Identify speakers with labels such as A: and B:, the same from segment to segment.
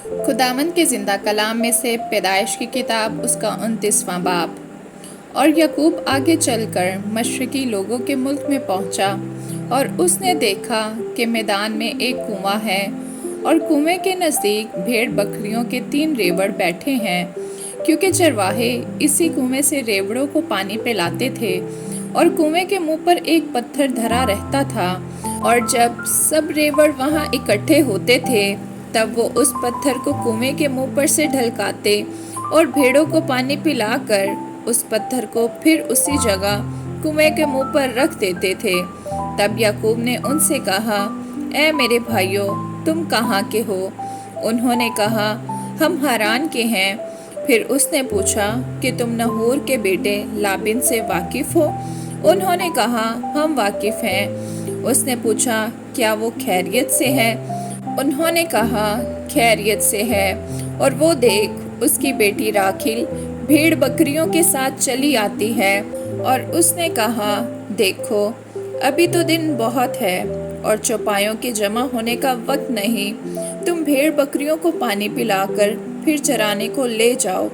A: खुदावंद के ज़िंदा कलाम में से पैदाइश की किताब उसका 29वां बाब। और याकूब आगे चलकर मशरकी लोगों के मुल्क में पहुंचा, और उसने देखा कि मैदान में एक कुआं है, और कुएं के नज़दीक भेड़ बकरियों के 3 रेवड़ बैठे हैं, क्योंकि चरवाहे इसी कुएं से रेवड़ों को पानी पिलाते थे। और कुएं के मुंह पर एक पत्थर धरा रहता था, और जब सब रेवड़ वहां इकट्ठे होते थे तब वो उस पत्थर को कुएं के मुंह पर से ढलकाते और भेड़ों को पानी पिलाकर उस पत्थर को फिर उसी जगह कुएं के मुंह पर रख देते थे। तब याकूब ने उनसे कहा, ऐ मेरे भाइयों, तुम कहाँ के हो? उन्होंने कहा, हम हारान के हैं। फिर उसने पूछा कि तुम नहोर के बेटे लाबिन से वाकिफ हो? उन्होंने कहा, हम वाकिफ हैं। उसने पूछा, क्या वो खैरियत से है? उन्होंने कहा, खैरियत से है। और वो देख, उसकी बेटी राखिल भेड़ बकरियों के साथ चली आती है। और उसने कहा, देखो, अभी तो दिन बहुत है और चौपायों के जमा होने का वक्त नहीं। तुम भेड़ बकरियों को पानी पिलाकर फिर चराने को ले जाओ।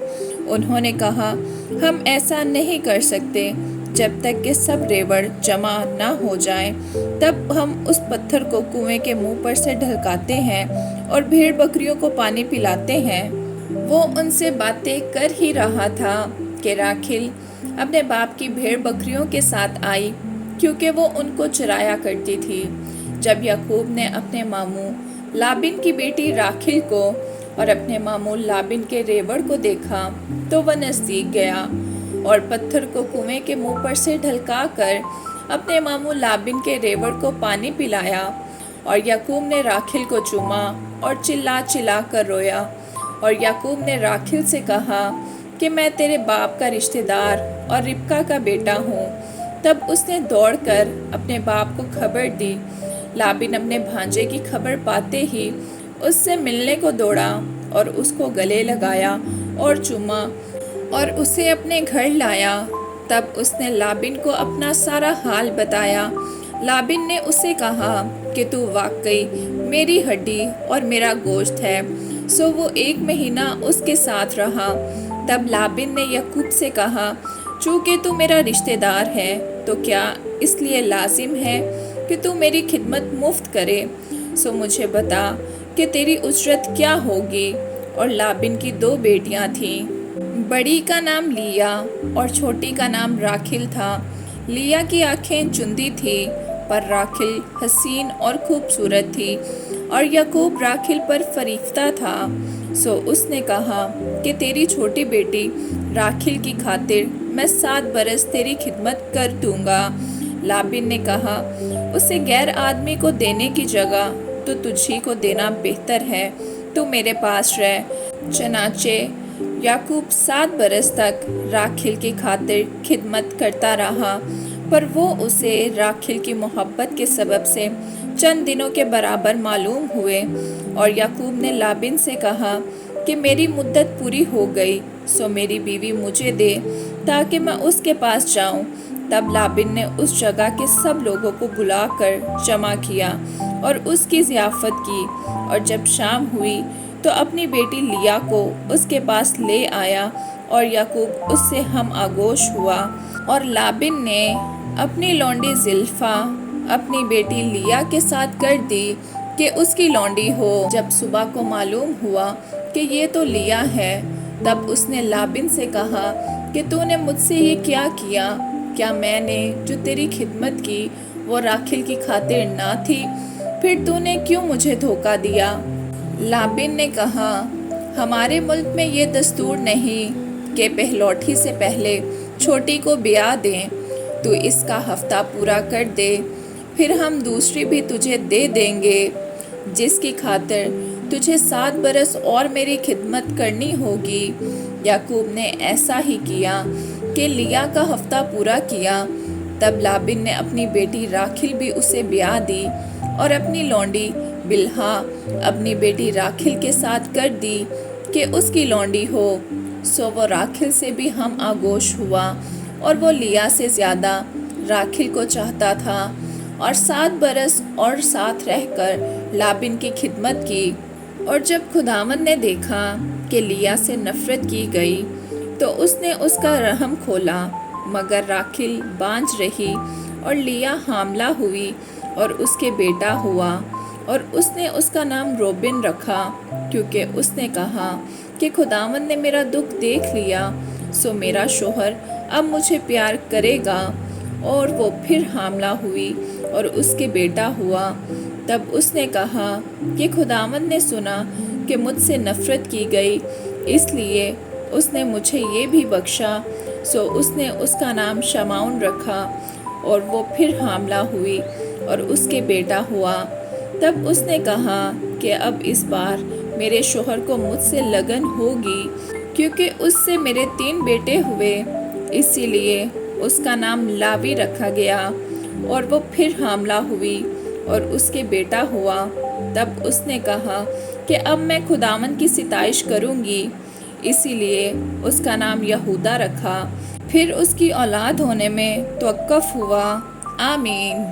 A: उन्होंने कहा, हम ऐसा नहीं कर सकते। जब तक कि सब रेवड़ जमा ना हो जाएं, तब हम उस पत्थर को कुएं के मुंह पर से ढलकाते हैं और भेड़ बकरियों को पानी पिलाते हैं। वो उनसे बातें कर ही रहा था कि राखिल अपने बाप की भेड़ बकरियों के साथ आई, क्योंकि वो उनको चराया करती थी। जब याकूब ने अपने मामू लाबिन की बेटी राखिल को और अपने मामू लाबिन के रेवड़ को देखा, तो वह नज़दीक गया और पत्थर को कुएं के मुंह पर से ढलका कर अपने मामू लाबिन के रेवड़ को पानी पिलाया। और याकूब ने राखिल को चूमा और चिल्ला चिल्ला कर रोया। और याकूब ने राखिल से कहा कि मैं तेरे बाप का रिश्तेदार और रिबका का बेटा हूँ। तब उसने दौड़कर अपने बाप को खबर दी। लाबिन अपने भांजे की खबर पाते ही उससे मिलने को दौड़ा और उसको गले लगाया और चूमा और उसे अपने घर लाया। तब उसने लाबिन को अपना सारा हाल बताया। लाबिन ने उसे कहा कि तू वाकई मेरी हड्डी और मेरा गोश्त है। सो वो 1 महीना उसके साथ रहा। तब लाबिन ने याकूब से कहा, चूँकि तू मेरा रिश्तेदार है, तो क्या इसलिए लाजिम है कि तू मेरी खिदमत मुफ्त करे? सो मुझे बता कि तेरी उजरत क्या होगी। और लाबिन की 2 बेटियां थीं। बड़ी का नाम लिया और छोटी का नाम राखिल था। लिया की आंखें चुंदी थी, पर राखिल हसीन और खूबसूरत थी। और याकूब राखिल पर फरीफ्ता था। सो उसने कहा कि तेरी छोटी बेटी राखिल की खातिर मैं 7 बरस तेरी खिदमत कर दूंगा। लाबिन ने कहा, उसे गैर आदमी को देने की जगह तो तुझी को देना बेहतर है। तू मेरे पास रह। चनाचे याकूब 7 बरस तक राखिल की खातिर खिदमत करता रहा, पर वो उसे राखिल की मोहब्बत के सबब से चंद दिनों के बराबर मालूम हुए। और याकूब ने लाबिन से कहा कि मेरी मुद्दत पूरी हो गई, सो मेरी बीवी मुझे दे ताकि मैं उसके पास जाऊं। तब लाबिन ने उस जगह के सब लोगों को बुलाकर जमा किया और उसकी ज़ियाफ़त की। और जब शाम हुई तो अपनी बेटी लिया को उसके पास ले आया, और याकूब उससे हम आगोश हुआ। और लाबिन ने अपनी लौंडी जिल्फा अपनी बेटी लिया के साथ कर दी कि उसकी लौंडी हो। जब सुबह को मालूम हुआ कि ये तो लिया है, तब उसने लाबिन से कहा कि तूने मुझसे ये क्या किया? क्या मैंने जो तेरी खिदमत की वो राखिल की खातिर ना थी? फिर तूने क्यों मुझे धोखा दिया? लाबिन ने कहा, हमारे मुल्क में ये दस्तूर नहीं कि पहलौठी से पहले छोटी को ब्याह दें। तू इसका हफ्ता पूरा कर दे, फिर हम दूसरी भी तुझे दे देंगे, जिसकी खातिर तुझे 7 बरस और मेरी खिदमत करनी होगी। याकूब ने ऐसा ही किया कि लिया का हफ्ता पूरा किया। तब लाबिन ने अपनी बेटी राखिल भी उसे ब्याह दी और अपनी लौंडी बिल्हा अपनी बेटी राखिल के साथ कर दी कि उसकी लौंडी हो। सो वो राखिल से भी हम आगोश हुआ, और वो लिया से ज़्यादा राखिल को चाहता था। और 7 बरस और साथ रहकर लाबिन की खिदमत की। اور جب خداوند نے دیکھا کہ لیا سے نفرت کی گئی تو اس نے اس کا رحم کھولا، مگر راکھیل بانجھ رہی اور لیا حاملہ ہوئی اور اس کے بیٹا ہوا، اور اس نے اس کا نام روبن رکھا، کیونکہ اس نے کہا کہ خداوند نے میرا دکھ دیکھ لیا، سو میرا شوہر اب مجھے پیار کرے گا۔ اور وہ پھر حاملہ ہوئی اور اس کے بیٹا ہوا۔ تب اس نے کہا کہ خداوند نے سنا کہ مجھ سے نفرت کی گئی، اس لیے اس نے مجھے یہ بھی بخشا، سو اس نے اس کا نام شمعون رکھا۔ اور وہ پھر حاملہ ہوئی اور اس کے بیٹا ہوا۔ تب اس نے کہا کہ اب اس بار میرے شوہر کو مجھ سے لگن ہوگی، کیونکہ اس سے میرے 3 بیٹے ہوئے، اسی لیے اس کا نام لاوی رکھا گیا۔ اور وہ پھر حاملہ ہوئی اور اس کے بیٹا ہوا۔ تب اس نے کہا کہ اب میں خداوند کی ستائش کروں گی، اسی لیے اس کا نام یہودا رکھا۔ پھر اس کی اولاد ہونے میں توقف ہوا۔ آمین۔